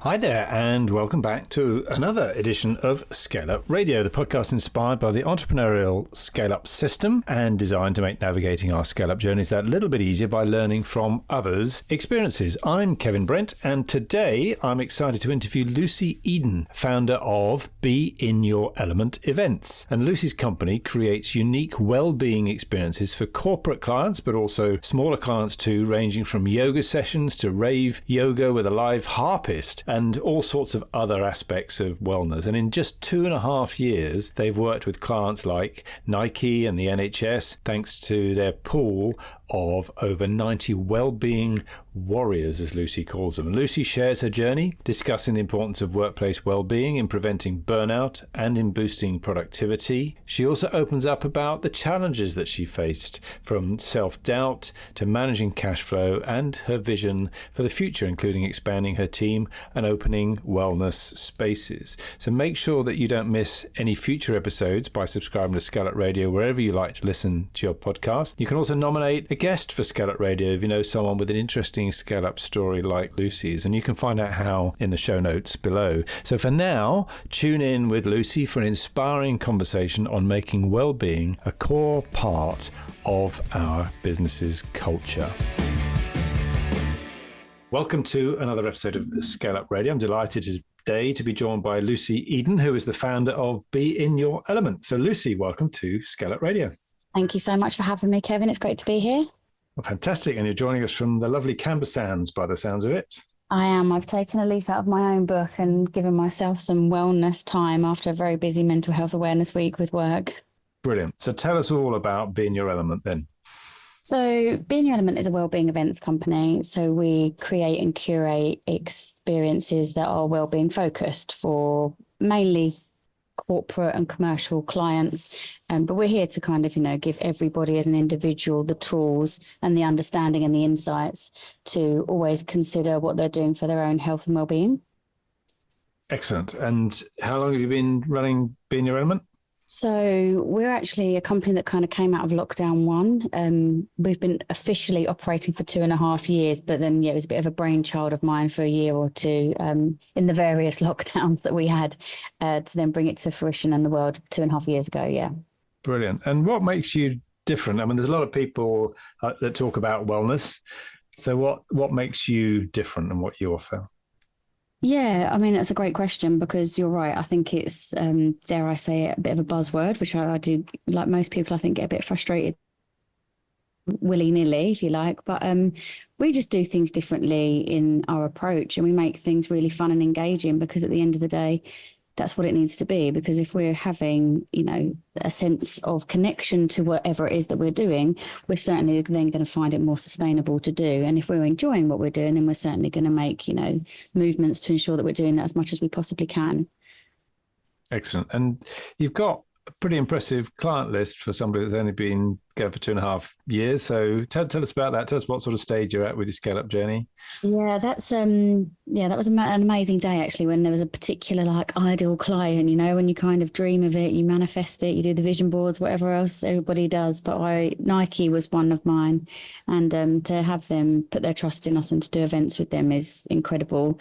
Hi there, and welcome back to another edition of ScaleUp Radio, the podcast inspired by the Entrepreneurial ScaleUp System and designed to make navigating our scale-up journeys that little bit easier by learning from others' experiences. I'm Kevin Brent, and today I'm excited to interview Lucy Eden, founder of Be In Your Element events. And Lucy's company creates unique well-being experiences for corporate clients, but also smaller clients too, ranging from yoga sessions to rave yoga with a live harpist, and all sorts of other aspects of wellness. And in just 2.5 years, they've worked with clients like Nike and the NHS, thanks to their pool of over 90 well-being warriors, as Lucy calls them. And Lucy shares her journey, discussing the importance of workplace well-being in preventing burnout and in boosting productivity. She also opens up about the challenges that she faced, from self-doubt to managing cash flow, and her vision for the future, including expanding her team and opening wellness spaces. So make sure that you don't miss any future episodes by subscribing to ScaleUp Radio wherever you like to listen to your podcast. You can also nominate a guest for ScaleUp Radio if you know someone with an interesting scale-up story like Lucy's, and you can find out how in the show notes below. So for now, tune in with Lucy for an inspiring conversation on making well-being a core part of our business's culture. Welcome to another episode of ScaleUp Radio. I'm delighted today to be joined by Lucy Eden, who is the founder of Be In Your Element. So Lucy, welcome to ScaleUp Radio. Thank you so much for having me, Kevin. It's great to be here. Well, fantastic. And you're joining us from the lovely Canberra Sands by the sounds of it. I am. I've taken a leaf out of my own book and given myself some wellness time after a very busy mental health awareness week with work. Brilliant. So tell us all about Be In Your Element then. So Be In Your Element is a wellbeing events company. So we create and curate experiences that are wellbeing focused for mainly corporate and commercial clients. But we're here to kind of, give everybody as an individual the tools and the understanding and the insights to always consider what they're doing for their own health and wellbeing. Excellent. And how long have you been running Be In Your Element? So we're actually a company that kind of came out of lockdown one. We've been officially operating for 2.5 years, but then it was a bit of a brainchild of mine for a year or two in the various lockdowns that we had to then bring it to fruition in the world 2.5 years ago. Yeah. Brilliant. And what makes you different? I mean, there's a lot of people that talk about wellness. So what makes you different and what you offer? Yeah, I mean, that's a great question because you're right. I think it's, dare I say it, a bit of a buzzword, which I do, like most people, I think get a bit frustrated willy-nilly, if you like. But we just do things differently in our approach, and we make things really fun and engaging because at the end of the day, that's what it needs to be. Because if we're having, a sense of connection to whatever it is that we're doing, we're certainly then going to find it more sustainable to do. And if we're enjoying what we're doing, then we're certainly going to make, movements to ensure that we're doing that as much as we possibly can. Excellent. And you've got a pretty impressive client list for somebody that's only been going for 2.5 years. So tell us about that. Tell us what sort of stage you're at with your scale-up journey. Yeah, that was an amazing day actually, when there was a particular ideal client, when you kind of dream of it, you manifest it, you do the vision boards, whatever else everybody does. But Nike was one of mine, and to have them put their trust in us and to do events with them is incredible.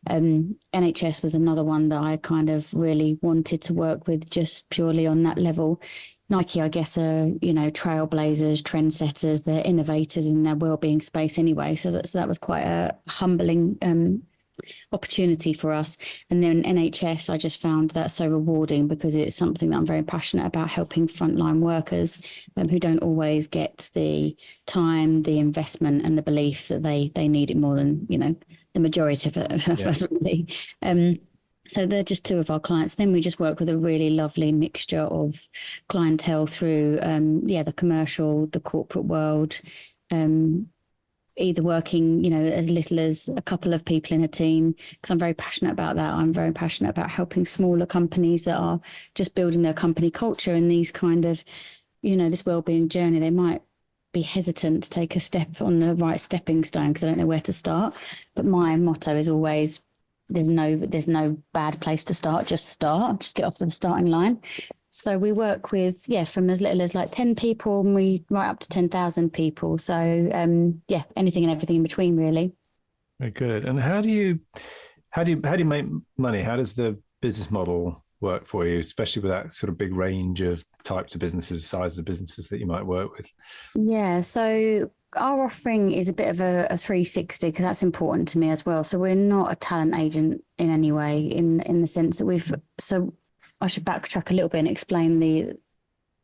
NHS was another one that I kind of really wanted to work with just purely on that level. Nike, I guess, are, trailblazers, trendsetters, they're innovators in their wellbeing space anyway. So that was quite a humbling opportunity for us. And then NHS, I just found that so rewarding because it's something that I'm very passionate about, helping frontline workers who don't always get the time, the investment and the belief that they need it more than, the majority of us really. So they're just two of our clients. Then we just work with a really lovely mixture of clientele through, the commercial, the corporate world, either working, as little as a couple of people in a team, because I'm very passionate about that. I'm very passionate about helping smaller companies that are just building their company culture and these kind of, this wellbeing journey. They might be hesitant to take a step on the right stepping stone because I don't know where to start. But my motto is always, there's no bad place to start, just get off the starting line. So we work with, from as little as 10 people and we right up to 10,000 people. So anything and everything in between really. Very good. And how do How do you make money? How does the business model work for you, especially with that sort of big range of types of businesses, sizes of businesses that you might work with? Yeah, so our offering is a bit of a 360 because that's important to me as well. So we're not a talent agent in any way, in the sense that so I should backtrack a little bit and explain the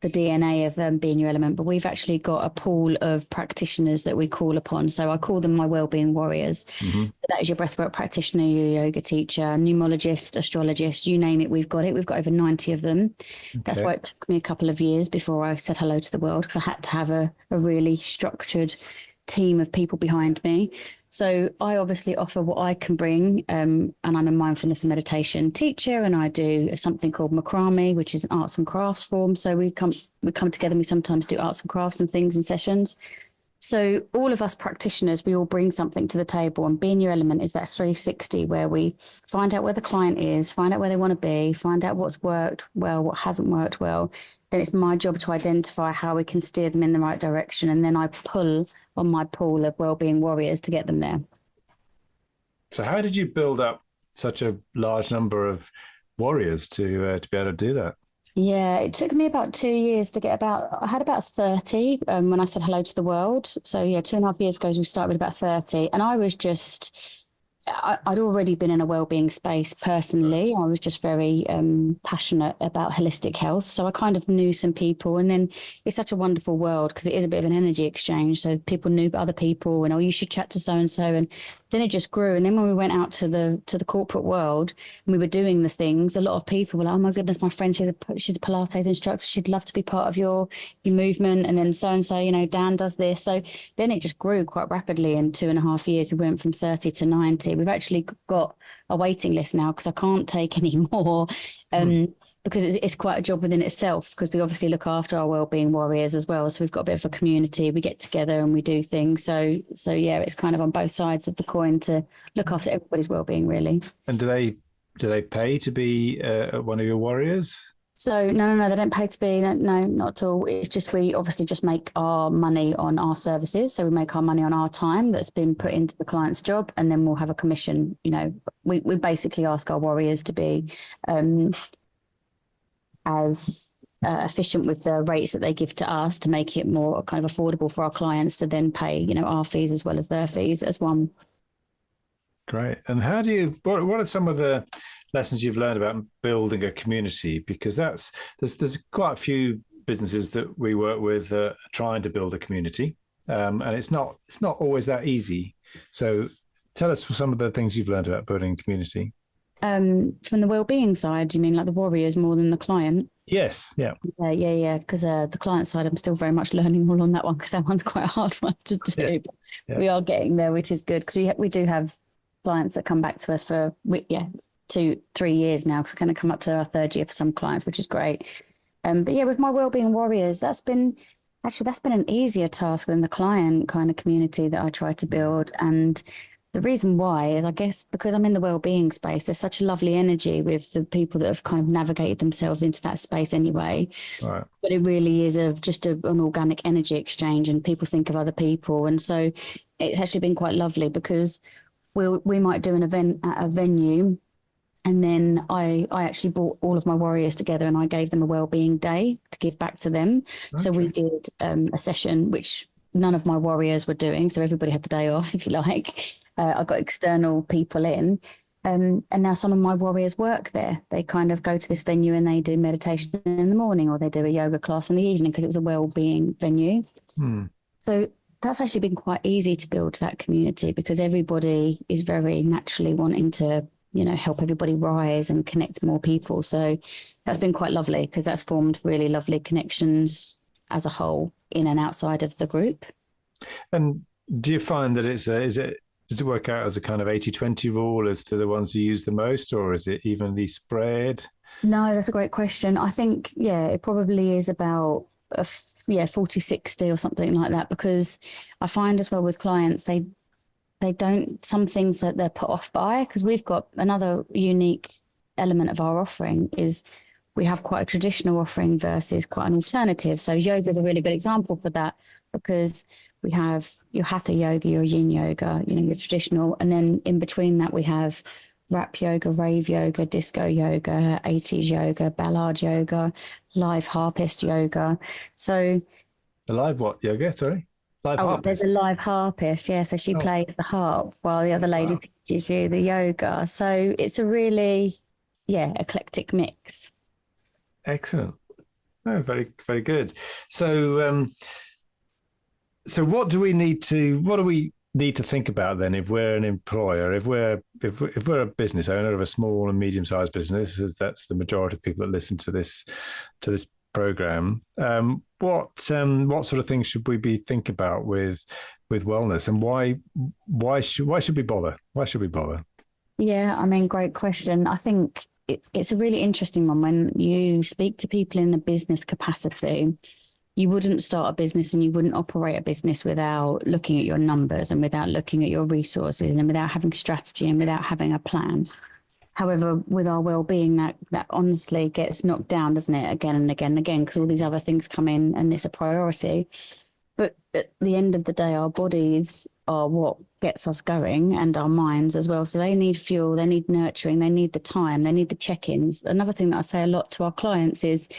DNA of Being Your Element, but we've actually got a pool of practitioners that we call upon. So I call them my wellbeing warriors. Mm-hmm. That is your breathwork practitioner, your yoga teacher, numerologist, astrologist, you name it, we've got it. We've got over 90 of them. Okay. That's why it took me a couple of years before I said hello to the world, because I had to have a really structured team of people behind me. So I obviously offer what I can bring, and I'm a mindfulness and meditation teacher, and I do something called macrame, which is an arts and crafts form. So we come together, and we sometimes do arts and crafts and things in sessions. So all of us practitioners, we all bring something to the table, and Being Your Element is that 360 where we find out where the client is, find out where they want to be, find out what's worked well, what hasn't worked well. Then it's my job to identify how we can steer them in the right direction, and then I pull on my pool of wellbeing warriors to get them there. So how did you build up such a large number of warriors to be able to do that? Yeah, it took me about 2 years to get I had about 30 when I said hello to the world. So yeah, 2.5 years ago, we started with about 30. And I was I'd already been in a wellbeing space personally. I was just very passionate about holistic health. So I kind of knew some people, and then it's such a wonderful world because it is a bit of an energy exchange. So people knew other people, and you should chat to so-and-so. And then it just grew. And then when we went out to the corporate world and we were doing the things, a lot of people were like, oh my goodness, my friend, she's a Pilates instructor. She'd love to be part of your movement. And then so-and-so, Dan does this. So then it just grew quite rapidly. In 2.5 years, we went from 30 to 90. We've actually got a waiting list now because I can't take any more because it's quite a job within itself, because we obviously look after our wellbeing warriors as well. So we've got a bit of a community. We get together and we do things. So yeah, it's kind of on both sides of the coin to look after everybody's wellbeing, really. And do they pay to be one of your warriors? So no, they don't pay to be. No, not at all. It's just we obviously just make our money on our services. So we make our money on our time that's been put into the client's job, and then we'll have a commission. We basically ask our warriors to be as efficient with the rates that they give to us to make it more kind of affordable for our clients to then pay, our fees as well as their fees as one. Great. And what are some of the lessons you've learned about building a community? Because there's quite a few businesses that we work with trying to build a community, and it's not always that easy. So tell us some of the things you've learned about building a community. From the wellbeing side, do you mean like the warriors more than the client? Yes. Yeah. Yeah. Because the client side, I'm still very much learning all on that one, because that one's quite a hard one to do. Yeah. We are getting there, which is good, because we do have clients that come back to us for 2-3 years now. We're going to come up to our 3rd year for some clients, which is great. But yeah, with my wellbeing warriors, that's been an easier task than the client kind of community that I try to build. And the reason why is, I guess, because I'm in the wellbeing space, there's such a lovely energy with the people that have kind of navigated themselves into that space anyway. Right. But it really is just an organic energy exchange, and people think of other people. And so it's actually been quite lovely, because we might do an event at a venue, and then I actually brought all of my warriors together and I gave them a wellbeing day to give back to them. Okay. So we did a session which none of my warriors were doing, so everybody had the day off, if you like. I got external people in, and now some of my warriors work there. They kind of go to this venue and they do meditation in the morning, or they do a yoga class in the evening, because it was a wellbeing venue. So that's actually been quite easy to build that community, because everybody is very naturally wanting to, help everybody rise and connect more people. So that's been quite lovely, because that's formed really lovely connections as a whole in and outside of the group. And do you find that does it work out as a kind of 80-20 rule as to the ones who use the most, or is it evenly spread? No, that's a great question. I think, it probably is about 40-60 or something like that, because I find as well with clients, they don't, some things that they're put off by, because we've got another unique element of our offering is we have quite a traditional offering versus quite an alternative. So yoga is a really good example for that, because we have your hatha yoga, your yin yoga, your traditional, and then in between that we have rap yoga, rave yoga, disco yoga, 80s yoga, ballad yoga, live harpist yoga. So The live what yoga? Sorry, live there's a harpist. live harpist, yeah. So she Oh, plays the harp while the other lady wow. teaches you the yoga. So it's a really, eclectic mix. Excellent. Oh, very, very good. So, so what do we need to? What do we need to think about then if we're an employer, if we're a business owner of a small and medium-sized business, as that's the majority of people that listen to this program. What sort of things should we be thinking about with wellness, and why should we bother? Why should we bother? Yeah, I mean, great question. I think it's a really interesting one when you speak to people in a business capacity. You wouldn't start a business and you wouldn't operate a business without looking at your numbers and without looking at your resources and without having strategy and without having a plan. However, with our well-being, that honestly gets knocked down, doesn't it? Again and again and again, because all these other things come in and it's a priority. But at the end of the day, our bodies are what gets us going, and our minds as well. So they need fuel, they need nurturing, they need the time, they need the check-ins. Another thing that I say a lot to our clients is,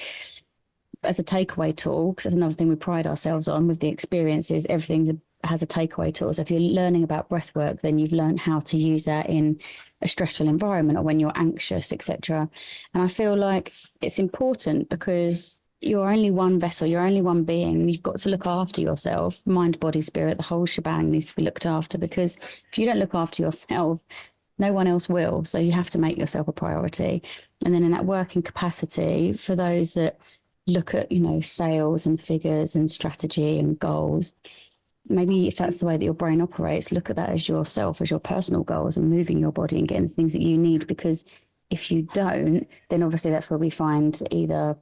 as a takeaway tool, because that's another thing we pride ourselves on with the experiences, everything has a takeaway tool. So if you're learning about breath work, then you've learned how to use that in a stressful environment or when you're anxious, etc. And I feel like it's important because you're only one vessel, you're only one being. You've got to look after yourself, mind, body, spirit, the whole shebang needs to be looked after, because if you don't look after yourself, no one else will. So you have to make yourself a priority. And then in that working capacity, for those that look at, sales and figures and strategy and goals, maybe if that's the way that your brain operates, look at that as yourself, as your personal goals, and moving your body and getting the things that you need. Because if you don't, then obviously that's where we find either,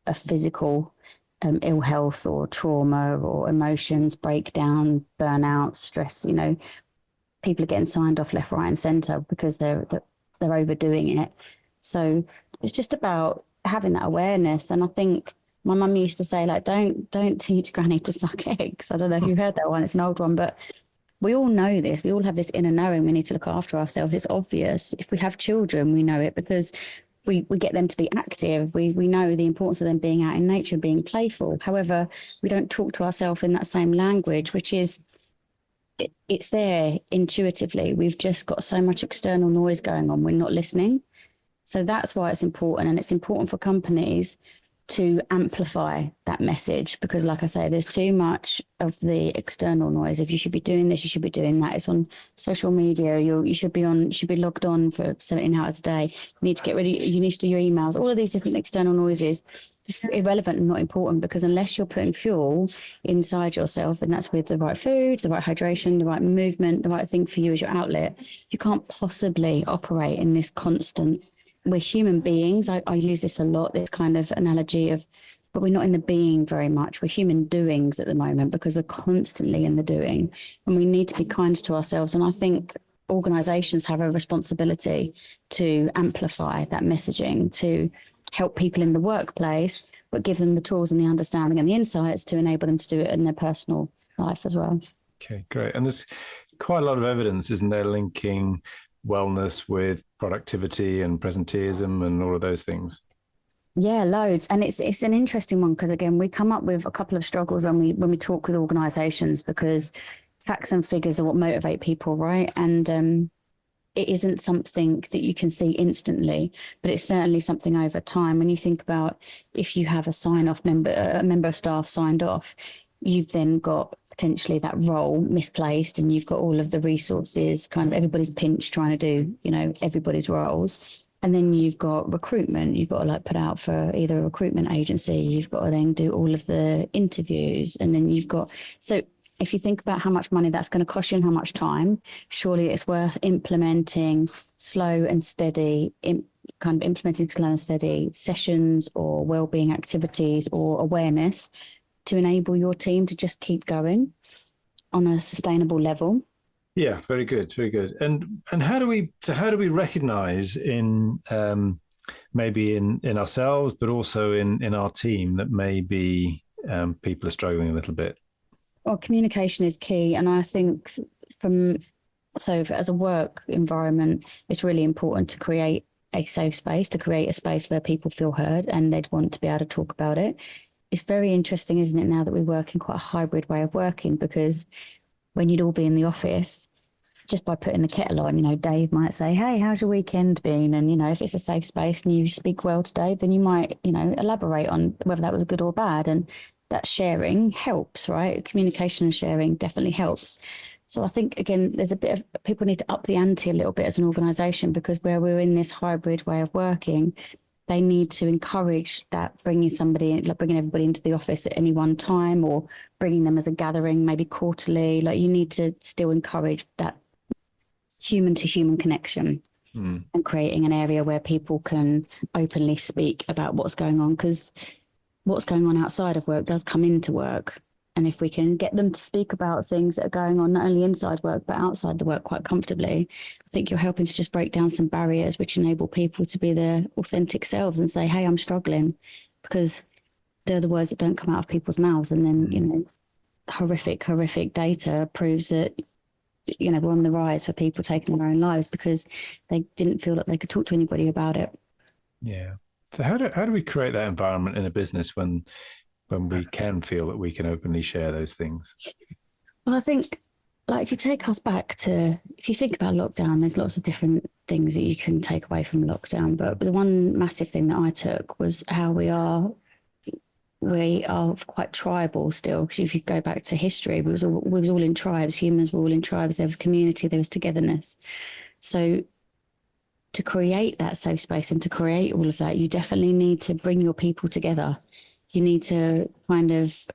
a physical ill health or trauma or emotions, breakdown, burnout, stress. People are getting signed off left, right, and centre because they're overdoing it. So it's just about having that awareness. And I think my mum used to say, like, don't teach granny to suck eggs. I don't know if you've heard that one. It's an old one, but we all know this. We all have this inner knowing. We need to look after ourselves. It's obvious. If we have children, we know it because we get them to be active. We know the importance of them being out in nature, being playful. However, we don't talk to ourselves in that same language, which is, it's there intuitively. We've just got so much external noise going on. We're not listening. So that's why it's important. And it's important for companies to amplify that message, because like I say, there's too much of the external noise. If you should be doing this, you should be doing that. It's on social media. You should be logged on for 17 hours a day. You need to get rid of, you need to do your emails, all of these different external noises. It's irrelevant and not important, because unless you're putting fuel inside yourself, and that's with the right food, the right hydration, the right movement, the right thing for you as your outlet, you can't possibly operate in this constant. We're human beings. I use this a lot, this kind of analogy of, but we're not in the being very much. We're human doings at the moment, because we're constantly in the doing, and we need to be kind to ourselves. And I think organizations have a responsibility to amplify that messaging, to help people in the workplace, but give them the tools and the understanding and the insights to enable them to do it in their personal life as well. Okay, great. And there's quite a lot of evidence, isn't there, linking wellness with productivity and presenteeism and all of those things? Yeah, loads. And it's an interesting one, because again, we come up with a couple of struggles when we talk with organizations, because facts and figures are what motivate people, right? And it isn't something that you can see instantly, but it's certainly something over time. When you think about, if you have a member of staff signed off, you've then got potentially that role misplaced, and you've got all of the resources, kind of everybody's pinched trying to do, everybody's roles. And then you've got recruitment. You've got to put out for either a recruitment agency. You've got to then do all of the interviews. And then so if you think about how much money that's going to cost you and how much time, surely it's worth implementing slow and steady sessions or wellbeing activities or awareness to enable your team to just keep going on a sustainable level. Yeah, very good, very good. And how do we recognize in maybe in ourselves, but also in our team, that maybe people are struggling a little bit? Well, communication is key, and I think from So as a work environment, it's really important to create a safe space, to create a space where people feel heard and they'd want to be able to talk about it. It's very interesting, isn't it, now that we work in quite a hybrid way of working, because when you'd all be in the office, just by putting the kettle on, Dave might say, hey, how's your weekend been? And, if it's a safe space and you speak well to Dave, then you might, elaborate on whether that was good or bad. And that sharing helps, right? Communication and sharing definitely helps. So I think, again, there's a bit of, people need to up the ante a little bit as an organisation, because where we're in this hybrid way of working, they need to encourage that, bringing everybody into the office at any one time, or bringing them as a gathering, maybe quarterly. Like, you need to still encourage that human to human connection and creating an area where people can openly speak about what's going on, because what's going on outside of work does come into work. And if we can get them to speak about things that are going on, not only inside work, but outside the work quite comfortably, I think you're helping to just break down some barriers which enable people to be their authentic selves and say, hey, I'm struggling, because they're the words that don't come out of people's mouths. And then, horrific data proves that, we're on the rise for people taking their own lives because they didn't feel that they could talk to anybody about it. Yeah. So how do we create that environment in a business when we can feel that we can openly share those things? Well, I think, if you take us back to, if you think about lockdown, there's lots of different things that you can take away from lockdown. But the one massive thing that I took was how we are quite tribal still. Because if you go back to history, we was all in tribes. Humans were all in tribes. There was community, there was togetherness. So to create that safe space and to create all of that, you definitely need to bring your people together. You need to kind of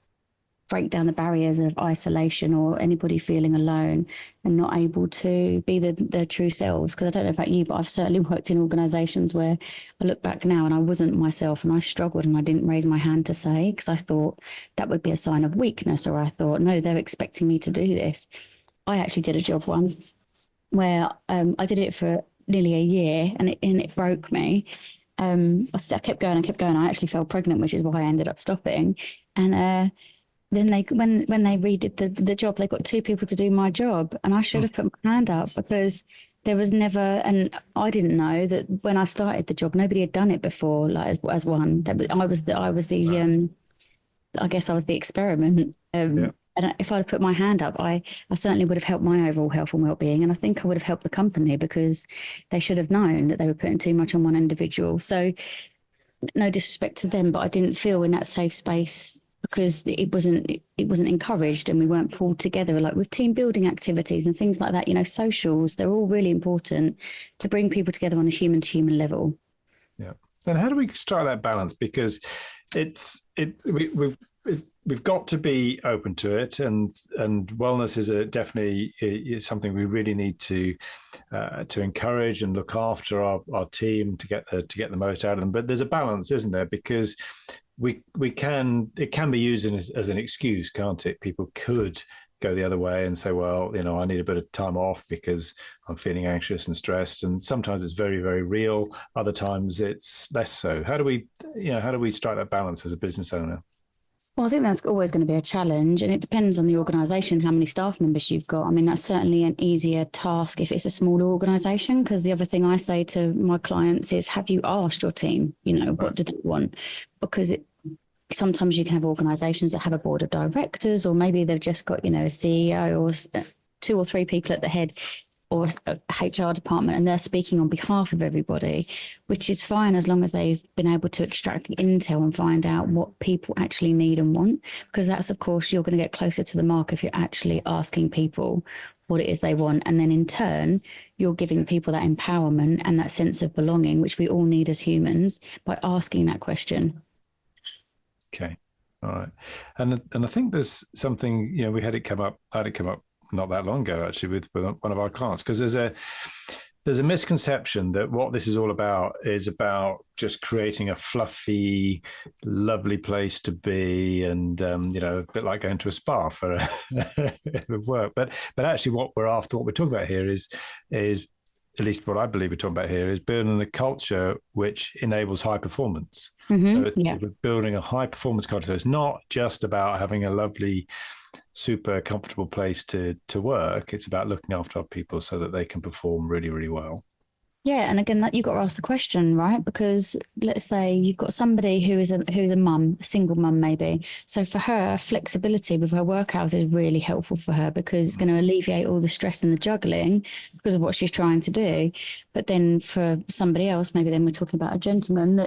break down the barriers of isolation or anybody feeling alone and not able to be their true selves. Because I don't know about you, but I've certainly worked in organisations where I look back now and I wasn't myself and I struggled and I didn't raise my hand to say, because I thought that would be a sign of weakness, or I thought, no, they're expecting me to do this. I actually did a job once where I did it for nearly a year and it broke me. I kept going. I actually fell pregnant, which is why I ended up stopping. And then when they redid the job, they got two people to do my job, and I should have put my hand up, because there was never, and I didn't know that when I started the job, nobody had done it before, like as one. I was the I guess I was the experiment. And if I'd put my hand up, I certainly would have helped my overall health and well-being. And I think I would have helped the company, because they should have known that they were putting too much on one individual. So no disrespect to them, but I didn't feel in that safe space, because it wasn't encouraged, and we weren't pulled together, like with team building activities and things like that. Socials, they're all really important to bring people together on a human to human level. Yeah. And how do we strike that balance? Because we've got to be open to it, and wellness is definitely something we really need to encourage and look after our team to get the most out of them. But there's a balance, isn't there? Because it can be used as an excuse, can't it? People could go the other way and say, well, I need a bit of time off because I'm feeling anxious and stressed. And sometimes it's very, very real. Other times it's less so. How do we strike that balance as a business owner? Well, I think that's always going to be a challenge, and it depends on the organisation, how many staff members you've got. I mean, that's certainly an easier task if it's a smaller organisation, because the other thing I say to my clients is, have you asked your team, what do they want? Because sometimes you can have organisations that have a board of directors, or maybe they've just got, a CEO or 2 or 3 people at the head, or a HR department, and they're speaking on behalf of everybody, which is fine as long as they've been able to extract the intel and find out what people actually need and want. Because that's, of course, you're going to get closer to the mark if you're actually asking people what it is they want. And then in turn, you're giving people that empowerment and that sense of belonging, which we all need as humans, by asking that question. Okay. All right. And I think there's something, I had it come up not that long ago, actually, with one of our clients, because there's a misconception that what this is all about is about just creating a fluffy, lovely place to be, and a bit like going to a spa for work. But actually, what we're talking about here is at least what I believe we're talking about here is building a culture which enables high performance. Mm-hmm. So we're building a high performance culture. So it's not just about having a lovely super comfortable place to work. It's about looking after our people so that they can perform really, really well. Yeah, and again, that you've got to ask the question, right? Because let's say you've got somebody who's a mum, a single mum maybe. So for her, flexibility with her work hours is really helpful for her because it's going to alleviate all the stress and the juggling because of what she's trying to do. But then for somebody else, maybe then we're talking about a gentleman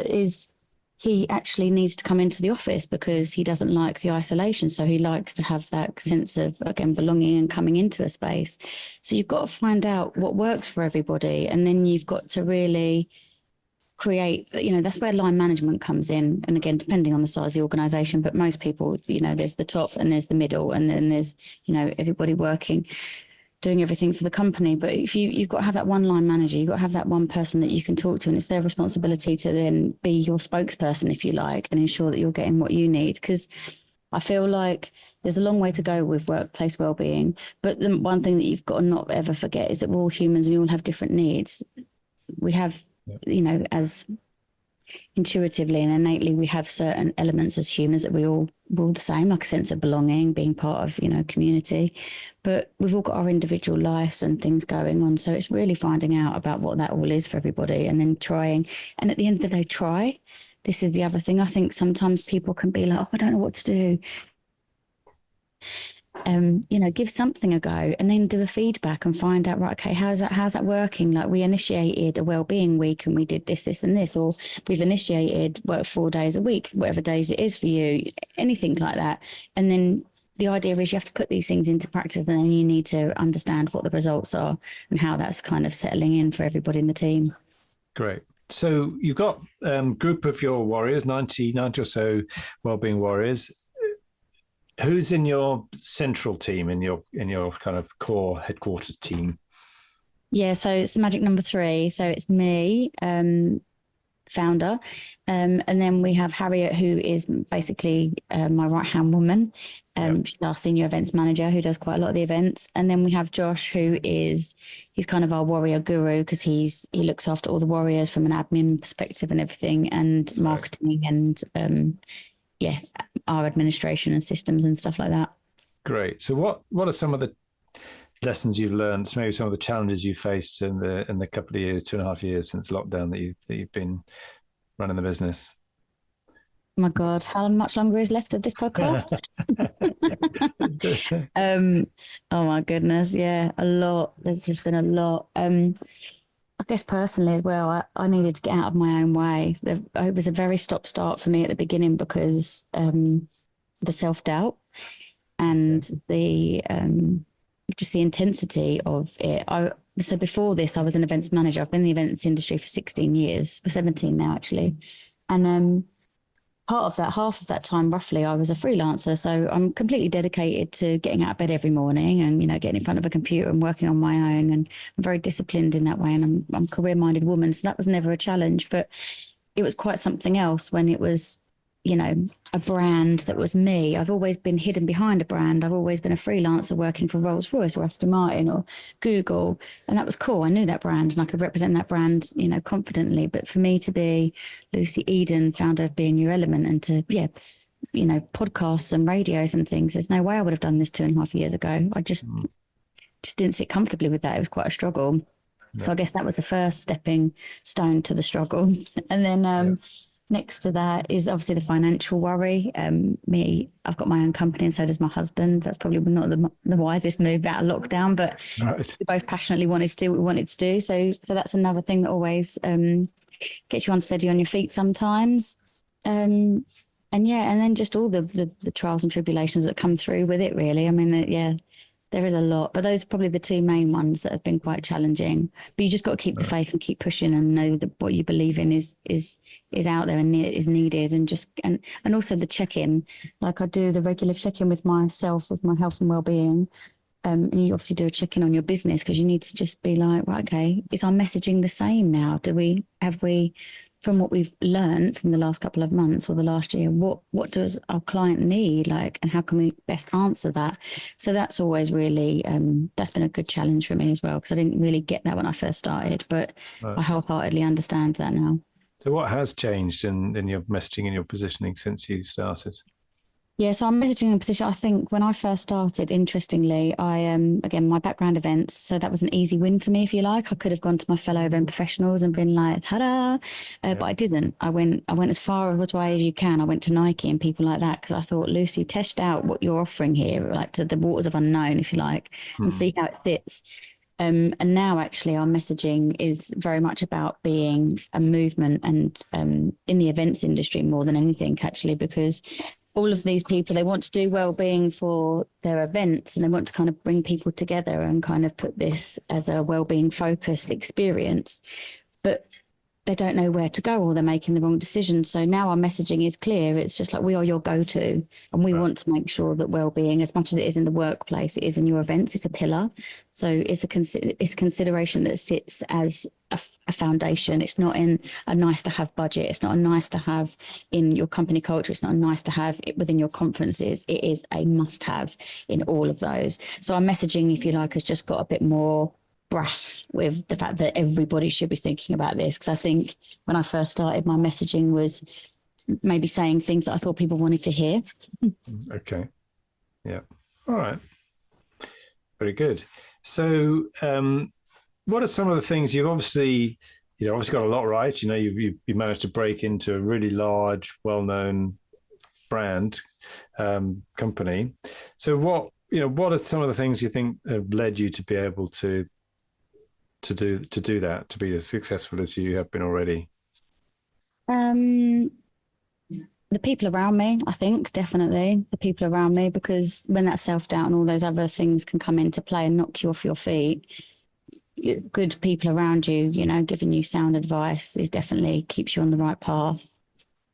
he actually needs to come into the office because he doesn't like the isolation. So he likes to have that sense of, again, belonging and coming into a space. So you've got to find out what works for everybody. And then you've got to really create, that's where line management comes in. And again, depending on the size of the organization, but most people, there's the top and there's the middle and then there's, everybody working, doing everything for the company. But if you've got to have that one line manager, you've got to have that one person that you can talk to, and it's their responsibility to then be your spokesperson, if you like, and ensure that you're getting what you need. Because I feel like there's a long way to go with workplace wellbeing. But the one thing that you've got to not ever forget is that we're all humans and we all have different needs. We have, as intuitively and innately, we have certain elements as humans that we're all the same, like a sense of belonging, being part of, community. But we've all got our individual lives and things going on. So it's really finding out about what that all is for everybody and then trying. And at the end of the day, try. This is the other thing. I think sometimes people can be like, oh, I don't know what to do. Give something a go and then do a feedback and find out, right, okay, how's that working? Like we initiated a wellbeing week and we did this, and this, or we've initiated work 4 days a week, whatever days it is for you, anything like that. And then the idea is you have to put these things into practice and then you need to understand what the results are and how that's kind of settling in for everybody in the team. Great. So you've got a group of your warriors, 90 or so wellbeing warriors. Who's in your central team, in your kind of core headquarters team? Yeah, so it's the magic number 3. So it's me, founder, and then we have Harriet, who is basically my right-hand woman. She's our senior events manager who does quite a lot of the events. And then we have Josh, he's kind of our warrior guru because he looks after all the warriors from an admin perspective and everything, and marketing and our administration and systems and stuff like that. Great. So what are some of the lessons you've learned, maybe some of the challenges you faced in the couple of years, 2.5 years since lockdown that you've been running the business? Oh my God, how much longer is left of this podcast? Oh my goodness, yeah, a lot. There's just been a lot. I guess personally as well, I needed to get out of my own way. It was a very stop-start for me at the beginning because the self-doubt and the just the intensity of it. So before this, I was an events manager. I've been in the events industry for 16 years, for 17 now actually. And half of that time, roughly, I was a freelancer. So I'm completely dedicated to getting out of bed every morning and, getting in front of a computer and working on my own. And I'm very disciplined in that way. And I'm a career-minded woman. So that was never a challenge. But it was quite something else when it was, a brand that was me. I've always been hidden behind a brand. I've always been a freelancer working for Rolls-Royce or Aston Martin or Google. And that was cool. I knew that brand and I could represent that brand, confidently. But for me to be Lucy Eden, founder of Be In Your Element, and to, podcasts and radios and things, there's no way I would have done this 2.5 years ago. I just didn't sit comfortably with that. It was quite a struggle. Yeah. So I guess that was the first stepping stone to the struggles. And then next to that is obviously the financial worry. I've got my own company and so does my husband. That's probably not the wisest move out of lockdown, but we both passionately wanted to do what we wanted to do. So that's another thing that always gets you unsteady on your feet sometimes. And then just all the trials and tribulations that come through with it, really. I mean, there is a lot, but those are probably the two main ones that have been quite challenging. But you just got to keep the faith and keep pushing and know that what you believe in is out there and is needed, and also the check-in. Like I do the regular check-in with myself, with my health and well-being. And you obviously do a check-in on your business because you need to just be like, right, okay, is our messaging the same now? Have we, from what we've learned from the last couple of months or the last year, what does our client need, and how can we best answer that? So that's always really, that's been a good challenge for me as well, because I didn't really get that when I first started, but I wholeheartedly understand that now. So what has changed in your messaging and your positioning since you started? Yeah, so I'm messaging in a position. I think when I first started, interestingly, I again my background events, so that was an easy win for me, if you like. I could have gone to my fellow event professionals and been like, "Ta-da!" But I didn't. I went as far away as you can. I went to Nike and people like that because I thought, Lucy, test out what you're offering here, like to the waters of unknown, if you like, and see how it fits. And now actually our messaging is very much about being a movement and in the events industry more than anything, actually, because all of these people, they want to do well-being for their events and they want to kind of bring people together and kind of put this as a well-being focused experience, but they don't know where to go or they're making the wrong decision. So now our messaging is clear. It's just like, we are your go-to, and we want to make sure that well-being, as much as it is in the workplace, it is in your events. It's a pillar. So it's a consideration that sits as a foundation. It's not in a nice to have budget. It's not a nice to have in your company culture. It's not a nice to have within your conferences. It is a must have in all of those. So our messaging, if you like, has just got a bit more brass with the fact that everybody should be thinking about this. Because I think when I first started, my messaging was maybe saying things that I thought people wanted to hear. Okay. Yeah. All right. Very good. So, what are some of the things you've obviously got a lot right? You managed to break into a really large, well-known brand company. So, what are some of the things you think have led you to be able to do that, to be as successful as you have been already? The people around me, I think, definitely the people around me, because when that self-doubt and all those other things can come into play and knock you off your feet, good people around you, giving you sound advice is definitely keeps you on the right path.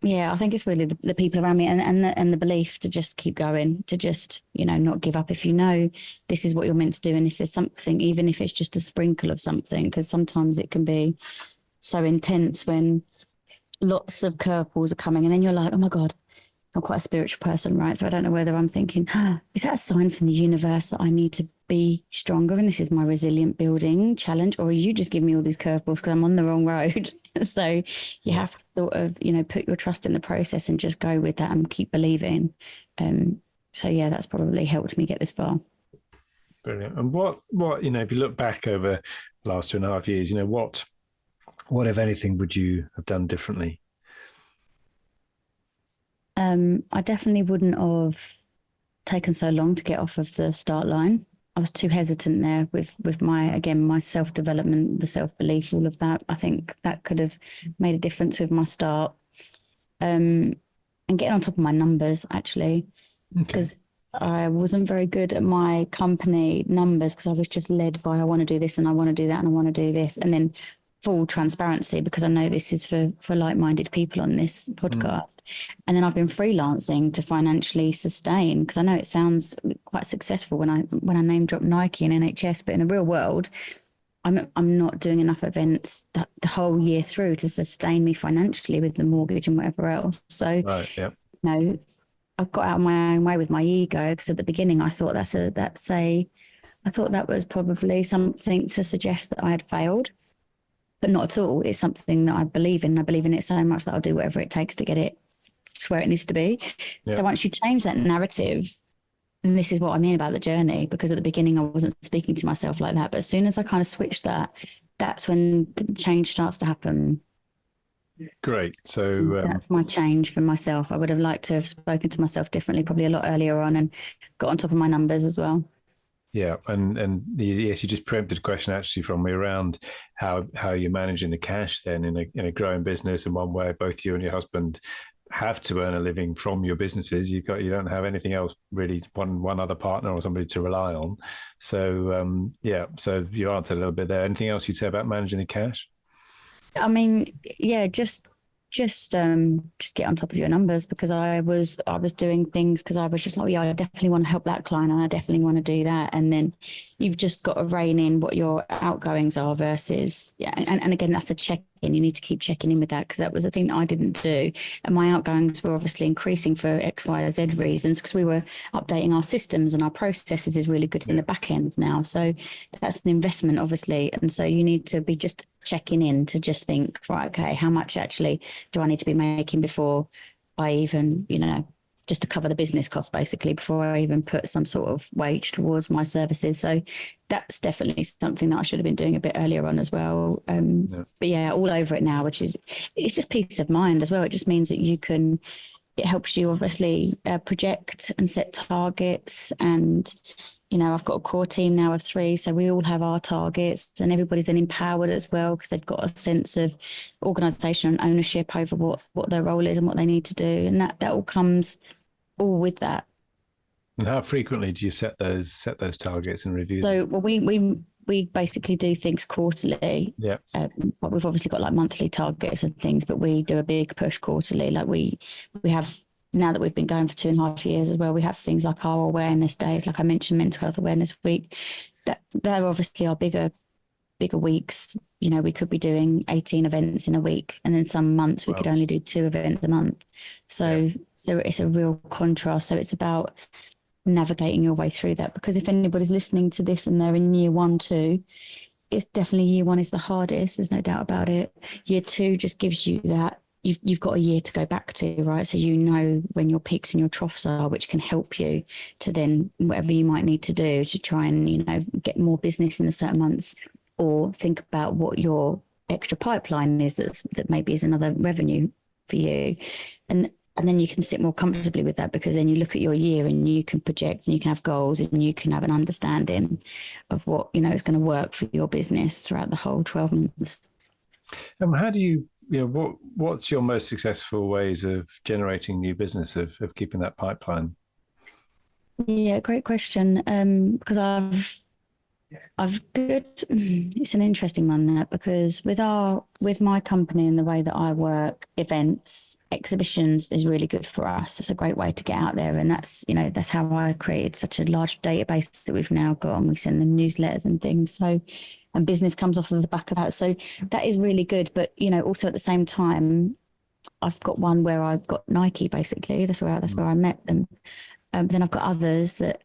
Yeah, I think it's really the people around me and the belief to just keep going, to just, not give up if you know this is what you're meant to do. And if there's something, even if it's just a sprinkle of something, because sometimes it can be so intense when lots of curveballs are coming and then you're like, oh my God, I'm quite a spiritual person, right? So I don't know whether I'm thinking, is that a sign from the universe that I need to be stronger and this is my resilient building challenge? Or are you just giving me all these curveballs because I'm on the wrong road? So you have to sort of, put your trust in the process and just go with that and keep believing. So yeah, that's probably helped me get this far. Brilliant. And what, if you look back over the last 2.5 years, what, if anything, would you have done differently? I definitely wouldn't have taken so long to get off of the start line. I was too hesitant there with my self-development, the self-belief, all of that. I think that could have made a difference with my start. And getting on top of my numbers, actually, because I wasn't very good at my company numbers because I was just led by, I want to do this and I want to do that and I want to do this. And then full transparency, because I know this is for like-minded people on this podcast. And then I've been freelancing to financially sustain, because I know it sounds quite successful when I name drop Nike and NHS, but in a real world, I'm not doing enough events that the whole year through to sustain me financially with the mortgage and whatever else. So, I've got out of my own way with my ego, because at the beginning I thought I thought that was probably something to suggest that I had failed. But not at all. It's something that I believe in. I believe in it so much that I'll do whatever it takes to get it to where it needs to be. Yeah. So once you change that narrative, and this is what I mean about the journey, because at the beginning I wasn't speaking to myself like that. But as soon as I kind of switched that, that's when the change starts to happen. Great. So that's my change for myself. I would have liked to have spoken to myself differently, probably a lot earlier on, and got on top of my numbers as well. Yeah, and yes, you just preempted a question actually from me around how you're managing the cash then in a growing business, and one where both you and your husband have to earn a living from your businesses. You don't have anything else really, one other partner or somebody to rely on. So so you answered a little bit there. Anything else you'd say about managing the cash? I mean, yeah, just get on top of your numbers, because I was doing things because I was just like, yeah, I definitely want to help that client and I definitely want to do that. And then you've just got to rein in what your outgoings are versus, and again, that's a check-in. You need to keep checking in with that, because that was a thing that I didn't do. And my outgoings were obviously increasing for X, Y, Z reasons, because we were updating our systems and our processes is really good in the back end now. So that's an investment, obviously. And so you need to be just checking in to just think, right, okay, how much actually do I need to be making before I even, just to cover the business cost basically before I even put some sort of wage towards my services. So that's definitely something that I should have been doing a bit earlier on as well. But yeah, all over it now, which is, it's just peace of mind as well. It just means that it helps you obviously project and set targets. And, you know, I've got a core team now of 3, so we all have our targets, and everybody's then empowered as well because they've got a sense of organisation and ownership over what their role is and what they need to do. And that all comes all with that. And how frequently do you set those targets and review them? So, well, we basically do things quarterly. Yeah. But we've obviously got like monthly targets and things, but we do a big push quarterly. Like we have, now that we've been going for 2.5 years as well, we have things like our awareness days. Like I mentioned, Mental Health Awareness Week. They're obviously our bigger weeks. You know, we could be doing 18 events in a week, and then some months we could only do 2 events a month. So it's a real contrast. So it's about navigating your way through that, because if anybody's listening to this and they're in year 1, 2, it's definitely year 1 is the hardest. There's no doubt about it. Year 2 just gives you that. You've got a year to go back to, right? So you know when your peaks and your troughs are, which can help you to then whatever you might need to do to try and, you know, get more business in the certain months, or think about what your extra pipeline is that maybe is another revenue for you. And then you can sit more comfortably with that, because then you look at your year and you can project and you can have goals and you can have an understanding of what, you know, is going to work for your business throughout the whole 12 months. How do you what's your most successful ways of generating new business, of keeping that pipeline? Yeah, great question. Because it's an interesting one, that, because with my company and the way that I work, events, exhibitions is really good for us. It's a great way to get out there, and that's how I created such a large database that we've now got, and we send them newsletters and things. So, and business comes off of the back of that. So that is really good. But, you know, also at the same time, I've got one where I've got Nike, basically. That's where I met them. Then I've got others that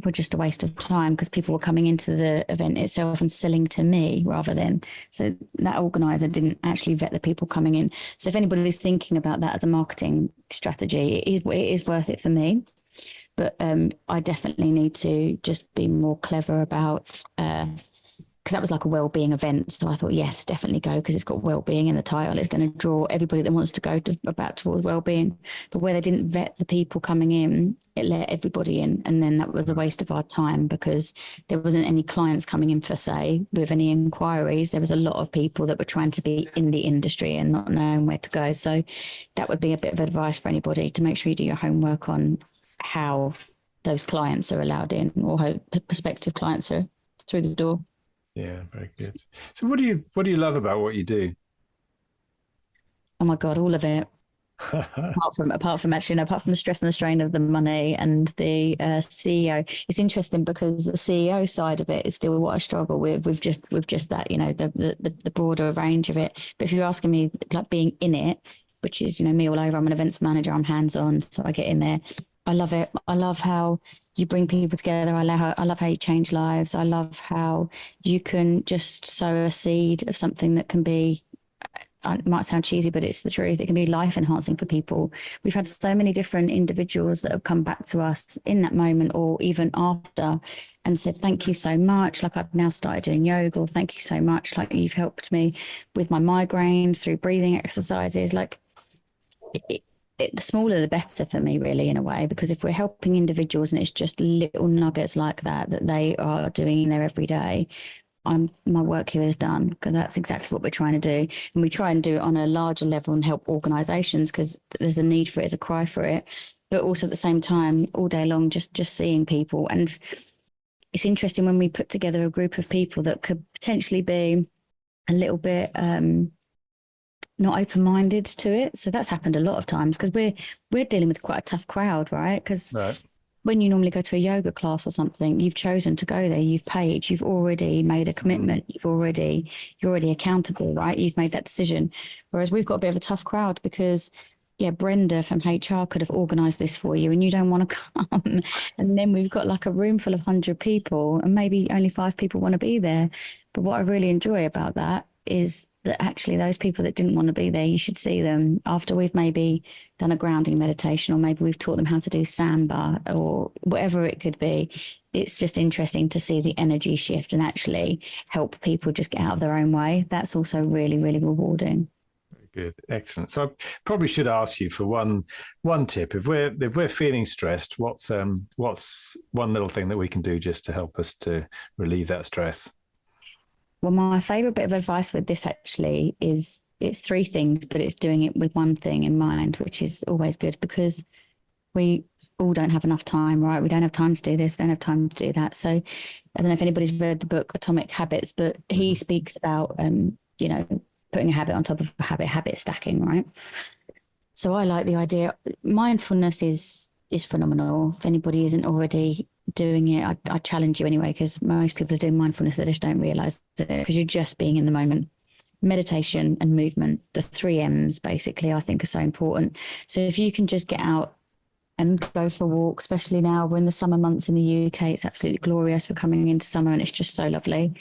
were just a waste of time, because people were coming into the event itself and selling to me rather than, so that organizer didn't actually vet the people coming in. So if anybody's thinking about that as a marketing strategy, it is worth it for me. But I definitely need to just be more clever about, because that was like a wellbeing event. So I thought, yes, definitely go, because it's got wellbeing in the title. It's going to draw everybody that wants to go towards wellbeing. But where they didn't vet the people coming in, it let everybody in. And then that was a waste of our time, because there wasn't any clients coming in per se with any inquiries. There was a lot of people that were trying to be in the industry and not knowing where to go. So that would be a bit of advice for anybody, to make sure you do your homework on how those clients are allowed in, or how prospective clients are through the door. Yeah, very good. So what do you love about what you do? Oh my God, all of it. apart from the stress and the strain of the money and the CEO. It's interesting, because the CEO side of it is still what I struggle with just that, you know, the broader range of it. But if you're asking me, like, being in it, which is, you know, me all over, I'm an events manager, I'm hands-on, so I get in there. I love it. I love how you bring people together. I love how you change lives. I love how you can just sow a seed of something that can be, it might sound cheesy, but it's the truth. It can be life enhancing for people. We've had so many different individuals that have come back to us in that moment, or even after, and said, thank you so much. Like, I've now started doing yoga, or thank you so much. Like, you've helped me with my migraines through breathing exercises. Like, the smaller the better for me, really, in a way, because if we're helping individuals and it's just little nuggets like that they are doing in their every day, my work here is done, because that's exactly what we're trying to do. And we try and do it on a larger level and help organisations, because there's a need for it, there's a cry for it. But also at the same time, all day long, just seeing people. And it's interesting when we put together a group of people that could potentially be a little bit not open-minded to it. So that's happened a lot of times, because we're dealing with quite a tough crowd, right? Because when you normally go to a yoga class or something, you've chosen to go there, you've paid, you've already made a commitment, you're already accountable, right? You've made that decision. Whereas we've got a bit of a tough crowd, because Brenda from HR could have organised this for you and you don't want to come. And then we've got like a room full of 100 people and maybe only 5 people want to be there. But what I really enjoy about that is that actually those people that didn't want to be there, you should see them after we've maybe done a grounding meditation, or maybe we've taught them how to do samba or whatever it could be. It's just interesting to see the energy shift and actually help people just get out of their own way. That's also really, really rewarding. Good, excellent. So I probably should ask you for one tip. If we're feeling stressed, what's one little thing that we can do just to help us to relieve that stress? Well, my favourite bit of advice with this actually is it's three things, but it's doing it with one thing in mind, which is always good, because we all don't have enough time, right? We don't have time to do this, we don't have time to do that. So I don't know if anybody's read the book Atomic Habits, but he speaks about, putting a habit on top of a habit stacking, right? So I like the idea. Mindfulness is phenomenal. If anybody isn't already doing it, I challenge you anyway, because most people are doing mindfulness, they just don't realize it, because you're just being in the moment. Meditation and movement, the 3 M's basically, I think are so important. So if you can just get out and go for a walk, especially now we're in the summer months in the UK, it's absolutely glorious. We're coming into summer and it's just so lovely.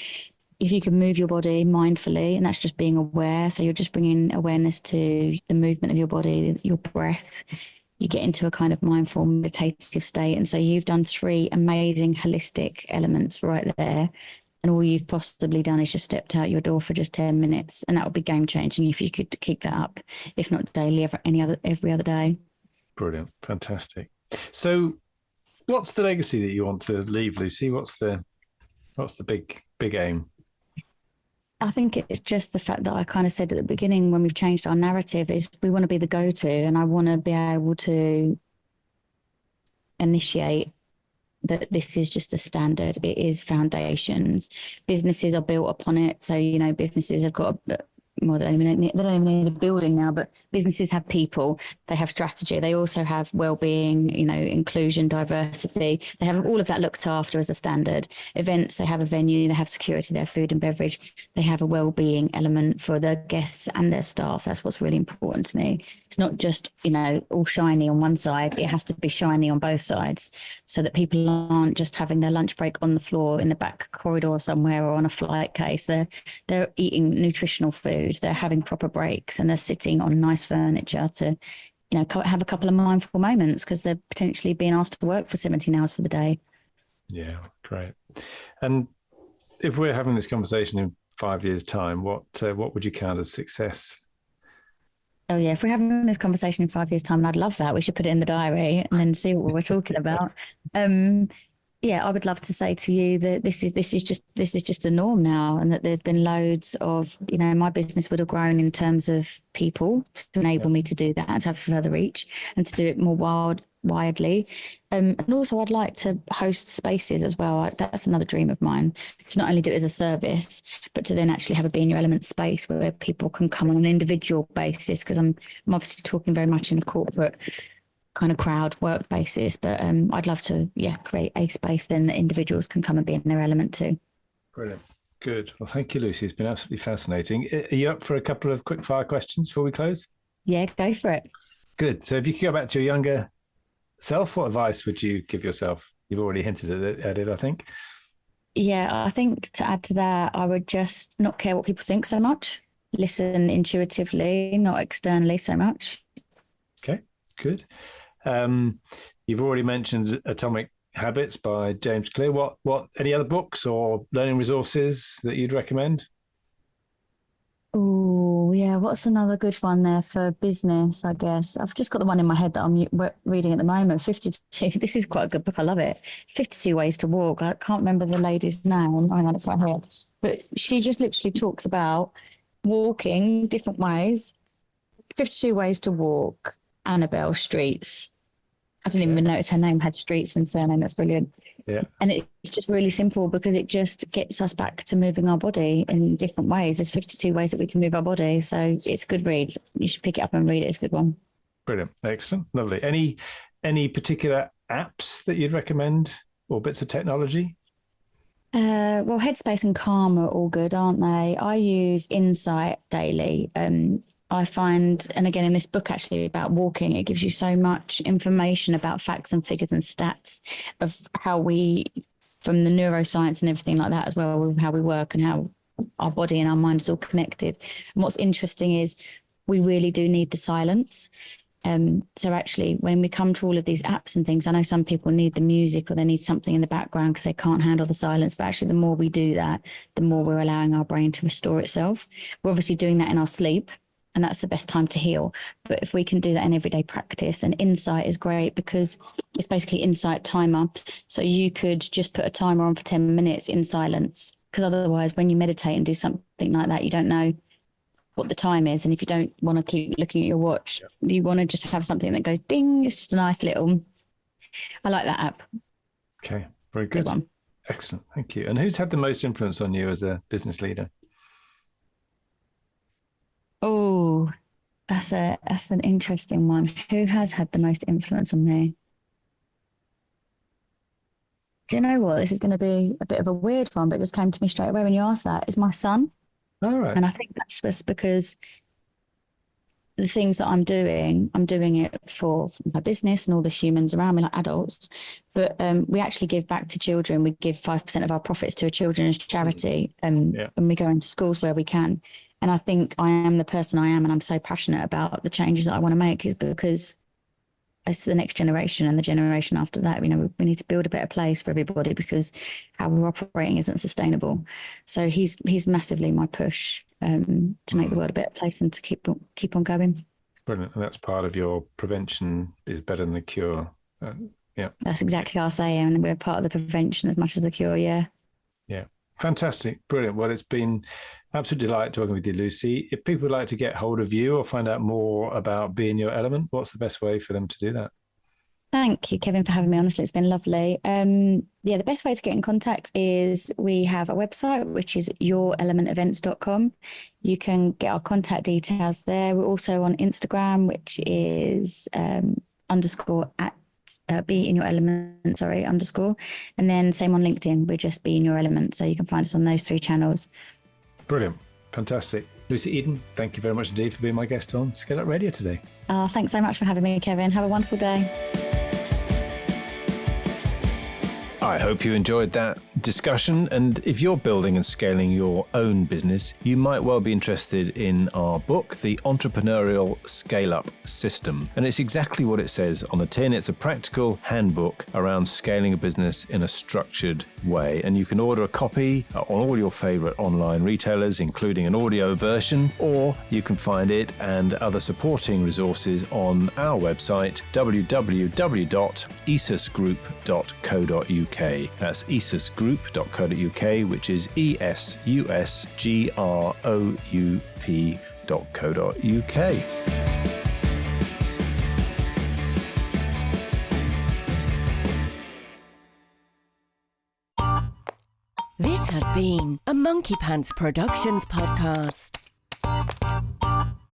If you can move your body mindfully, and that's just being aware. So you're just bringing awareness to the movement of your body, your breath. You get into a kind of mindful meditative state. And so you've done 3 amazing holistic elements right there. And all you've possibly done is just stepped out your door for just 10 minutes. And that would be game changing if you could keep that up, if not daily, every other day. Brilliant. Fantastic. So what's the legacy that you want to leave, Lucy? What's the big aim? I think it's just the fact that I kind of said at the beginning when we've changed our narrative is we want to be the go-to, and I want to be able to initiate that this is just a standard. It is foundations. Businesses are built upon it. So, businesses have got they don't even need a building now, but businesses have people, they have strategy, they also have well-being, inclusion, diversity, they have all of that looked after as a standard. Events, they have a venue, they have security, they have food and beverage, they have a well-being element for their guests and their staff. That's what's really important to me. It's not just all shiny on one side, it has to be shiny on both sides, so that people aren't just having their lunch break on the floor in the back corridor somewhere or on a flight case. They're eating nutritional food, they're having proper breaks, and they're sitting on nice furniture to, have a couple of mindful moments, because they're potentially being asked to work for 17 hours for the day. Yeah, great. And if we're having this conversation in 5 years' time, what would you count as success? Oh yeah, if we're having this conversation in 5 years' time, and I'd love that. We should put it in the diary and then see what we're talking about. Yeah, I would love to say to you that this is just a norm now, and that there's been loads of, my business would have grown in terms of people to enable me to do that, to have further reach and to do it more widely. And also I'd like to host spaces as well. That's another dream of mine, to not only do it as a service, but to then actually have a Be in Your Element space where people can come on an individual basis, because I'm obviously talking very much in a corporate kind of crowd work basis, but I'd love to create a space then that individuals can come and be in their element too. Brilliant. Good. Well, thank you, Lucy. It's been absolutely fascinating. Are you up for a couple of quick fire questions before we close? Yeah, go for it. Good. So if you could go back to your younger self, what advice would you give yourself? You've already hinted at it, I think. Yeah, I think to add to that, I would just not care what people think so much. Listen intuitively, not externally so much. Okay, good. You've already mentioned Atomic Habits by James Clear. What any other books or learning resources that you'd recommend? Oh yeah, what's another good one there for business? I guess I've just got the one in my head that I'm reading at the moment. 52. This is quite a good book. I love it. It's 52 Ways to Walk. I can't remember the lady's name. I know it's right here, but she just literally talks about walking different ways. 52 Ways to Walk. Annabelle Streets. I didn't even notice her name had streets and surname. That's brilliant. Yeah. And it's just really simple, because it just gets us back to moving our body in different ways. There's 52 ways that we can move our body. So it's a good read. You should pick it up and read it. It's a good one. Brilliant. Excellent. Lovely. Any particular apps that you'd recommend or bits of technology? Well, Headspace and Calm are all good, aren't they? I use Insight daily. I find, and again, in this book actually about walking, it gives you so much information about facts and figures and stats of how we, from the neuroscience and everything like that as well, how we work and how our body and our mind is all connected. And what's interesting is we really do need the silence. So actually, when we come to all of these apps and things, I know some people need the music or they need something in the background because they can't handle the silence. But actually, the more we do that, the more we're allowing our brain to restore itself. We're obviously doing that in our sleep, and that's the best time to heal. But if we can do that in everyday practice, and Insight is great because it's basically Insight timer. So you could just put a timer on for 10 minutes in silence, because otherwise when you meditate and do something like that, you don't know what the time is. And if you don't want to keep looking at your watch, you want to just have something that goes ding. It's just a nice little, I like that app. Okay, very good. Excellent, thank you. And who's had the most influence on you as a business leader? Oh, that's an interesting one. Who has had the most influence on me? Do you know what? This is going to be a bit of a weird one, but it just came to me straight away when you asked that. It's my son. All right. And I think that's just because the things that I'm doing it for my business and all the humans around me, like adults. But we actually give back to children. We give 5% of our profits to a children's charity, and we go into schools where we can. And I think I am the person I am, and I'm so passionate about the changes that I want to make is because it's the next generation and the generation after that. We need to build a better place for everybody because how we're operating isn't sustainable. So he's massively my push to make the world a better place and to keep on going. Brilliant. And that's part of your prevention is better than the cure. Yeah. That's exactly how I say, and we're part of the prevention as much as the cure. Yeah. Yeah. Fantastic. Brilliant. Well, it's been absolute delight talking with you, Lucy. If people would like to get hold of you or find out more about Be in Your Element, what's the best way for them to do that? Thank you, Kevin, for having me. Honestly, it's been lovely. The best way to get in contact is we have a website, which is yourelementevents.com. You can get our contact details there. We're also on Instagram, which is _ at be in your element, _ and then same on LinkedIn. We're just Be in Your Element. So you can find us on those 3 channels. Brilliant. Fantastic. Lucy Eden, thank you very much indeed for being my guest on ScaleUp Radio today. Thanks so much for having me, Kevin. Have a wonderful day. I hope you enjoyed that discussion, and if you're building and scaling your own business, you might well be interested in our book, The Entrepreneurial ScaleUp System. And it's exactly what it says on the tin. It's a practical handbook around scaling a business in a structured way. And you can order a copy on all your favorite online retailers, including an audio version, or you can find it and other supporting resources on our website, www.esusgroup.co.uk. That's esusgroup.co.uk, which is esusgroup.co.uk. This has been a Monkey Pants Productions podcast.